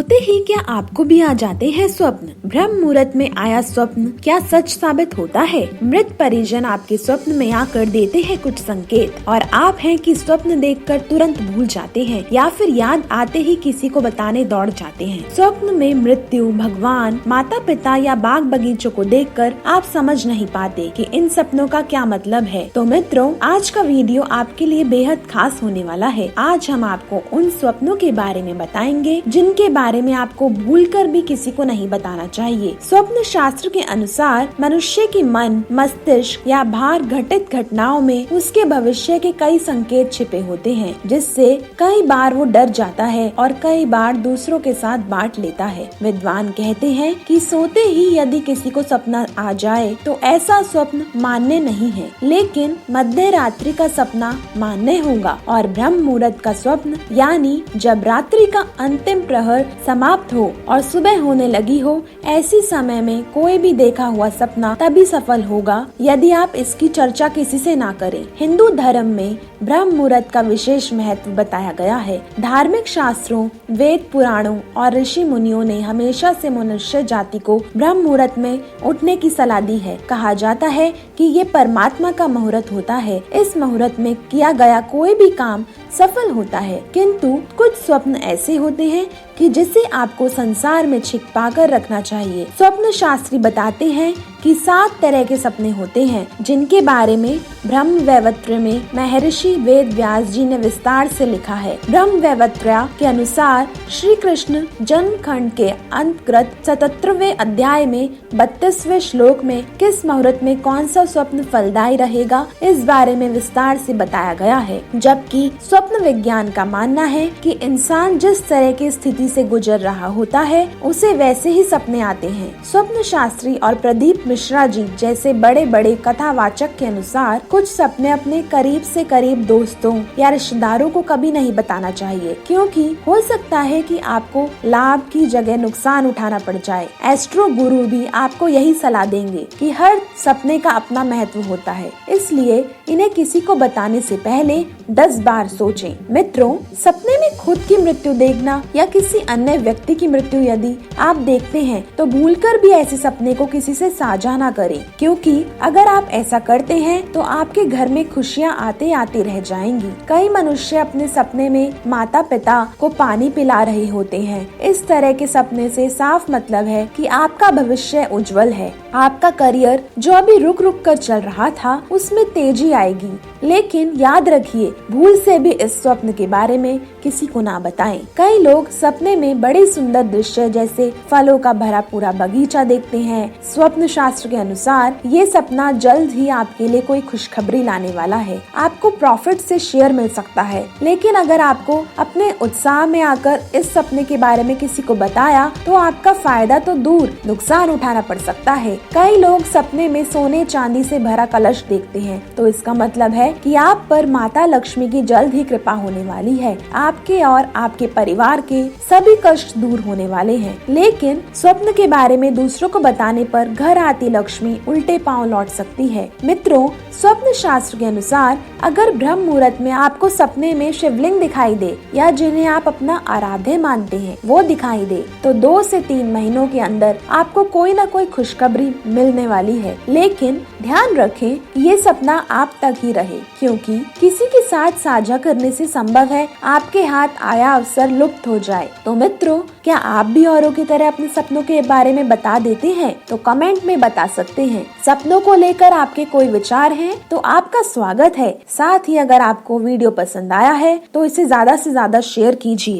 सोते ही क्या आपको भी आ जाते हैं स्वप्न? ब्रह्म मुहूर्त में आया स्वप्न क्या सच साबित होता है? मृत परिजन आपके स्वप्न में आकर देते हैं कुछ संकेत और आप हैं कि स्वप्न देखकर तुरंत भूल जाते हैं या फिर याद आते ही किसी को बताने दौड़ जाते हैं। स्वप्न में मृत्यु, भगवान, माता पिता या बाग बगीचों को देखकर आप समझ नहीं पाते कि इन सपनों का क्या मतलब है। तो मित्रों, आज का वीडियो आपके लिए बेहद खास होने वाला है। आज हम आपको उन स्वप्नों के बारे में बताएंगे जिनके बारे में आपको भूलकर भी किसी को नहीं बताना चाहिए। स्वप्न शास्त्र के अनुसार मनुष्य की मन, मस्तिष्क या बाहर घटित घटनाओं में उसके भविष्य के कई संकेत छिपे होते हैं, जिससे कई बार वो डर जाता है और कई बार दूसरों के साथ बांट लेता है। विद्वान कहते हैं कि सोते ही यदि किसी को सपना आ जाए तो ऐसा स्वप्न मान्य नहीं है, लेकिन मध्य रात्रि का सपना मान्य होगा और ब्रह्म मुहूर्त का स्वप्न यानी जब रात्रि का अंतिम प्रहर समाप्त हो और सुबह होने लगी हो, ऐसी समय में कोई भी देखा हुआ सपना तभी सफल होगा यदि आप इसकी चर्चा किसी से ना करें। हिंदू धर्म में ब्रह्म मुहूर्त का विशेष महत्व बताया गया है। धार्मिक शास्त्रों, वेद पुराणों और ऋषि मुनियों ने हमेशा से मनुष्य जाति को ब्रह्म मुहूर्त में उठने की सलाह दी है। कहा जाता है कि ये परमात्मा का मुहूर्त होता है। इस मुहूर्त में किया गया कोई भी काम सफल होता है, किंतु कुछ स्वप्न ऐसे होते हैं कि जिसे आपको संसार में छिपा कर रखना चाहिए। स्वप्न शास्त्री बताते हैं कि 7 तरह के सपने होते हैं, जिनके बारे में ब्रह्म वैवर्त में महर्षि वेद व्यास जी ने विस्तार से लिखा है। ब्रह्म वैवर्त के अनुसार श्री कृष्ण जन्म खंड के अंतर्गत 77वें अध्याय में 32वें श्लोक में किस मुहूर्त में कौन सा स्वप्न फलदायी रहेगा, इस बारे में विस्तार से बताया गया है। जबकि स्वप्न विज्ञान का मानना है कि इंसान जिस तरह की स्थिति से गुजर रहा होता है उसे वैसे ही सपने आते हैं। स्वप्न शास्त्री और प्रदीप मिश्रा जी जैसे बड़े बड़े कथावाचक के अनुसार कुछ सपने अपने करीब से करीब दोस्तों या रिश्तेदारों को कभी नहीं बताना चाहिए, क्योंकि हो सकता है कि आपको लाभ की जगह नुकसान उठाना पड़ जाए। एस्ट्रो गुरु भी आपको यही सलाह देंगे कि हर सपने का अपना महत्व होता है, इसलिए इन्हें किसी को बताने से पहले 10 बार सोचें। मित्रों, सपने में खुद की मृत्यु देखना या किसी अन्य व्यक्ति की मृत्यु यदि आप देखते हैं तो भूलकर भी ऐसे सपने को किसी से साझा ना करें, क्योंकि अगर आप ऐसा करते हैं तो आपके घर में खुशियां आते आते रह जाएंगी। कई मनुष्य अपने सपने में माता पिता को पानी पिला रहे होते हैं। इस तरह के सपने से साफ मतलब है कि आपका भविष्य उज्जवल है। आपका करियर जो अभी रुक रुक कर चल रहा था उसमें तेजी आएगी, लेकिन याद रखिए भूल से भी इस स्वप्न के बारे में किसी को ना बताएं। कई लोग सपने में बड़े सुंदर दृश्य जैसे फलों का भरा पूरा बगीचा देखते हैं। स्वप्न शास्त्र के अनुसार ये सपना जल्द ही आपके लिए कोई खुशखबरी लाने वाला है। आपको प्रॉफिट से शेयर मिल सकता है, लेकिन अगर आपको अपने उत्साह में आकर इस सपने के बारे में किसी को बताया तो आपका फायदा तो दूर नुकसान उठाना पड़ सकता है। कई लोग सपने में सोने चांदी से भरा कलश देखते हैं, तो इसका मतलब है कि आप पर माता लक्ष्मी की जल्द ही कृपा होने वाली है। आपके और आपके परिवार के सभी कष्ट दूर होने वाले हैं। लेकिन स्वप्न के बारे में दूसरों को बताने पर घर आती लक्ष्मी उल्टे पांव लौट सकती है। मित्रों, स्वप्न शास्त्र के अनुसार अगर ब्रह्म मुहूर्त में आपको सपने में शिवलिंग दिखाई दे या जिन्हें आप अपना आराध्य मानते हैं वो दिखाई दे, तो 2 से 3 महीनों के अंदर आपको कोई न कोई खुशखबरी मिलने वाली है। लेकिन ध्यान रखें कि ये सपना आप तक ही रहे, क्योंकि किसी के साथ साझा करने से संभव है आपके हाथ आया अवसर लुप्त हो जाए। तो मित्रों, क्या आप भी औरों की तरह अपने सपनों के बारे में बता देते हैं? तो कमेंट में बता सकते हैं। सपनों को लेकर आपके कोई विचार हैं तो आपका स्वागत है। साथ ही अगर आपको वीडियो पसंद आया है तो इसे ज्यादा से ज्यादा शेयर कीजिए।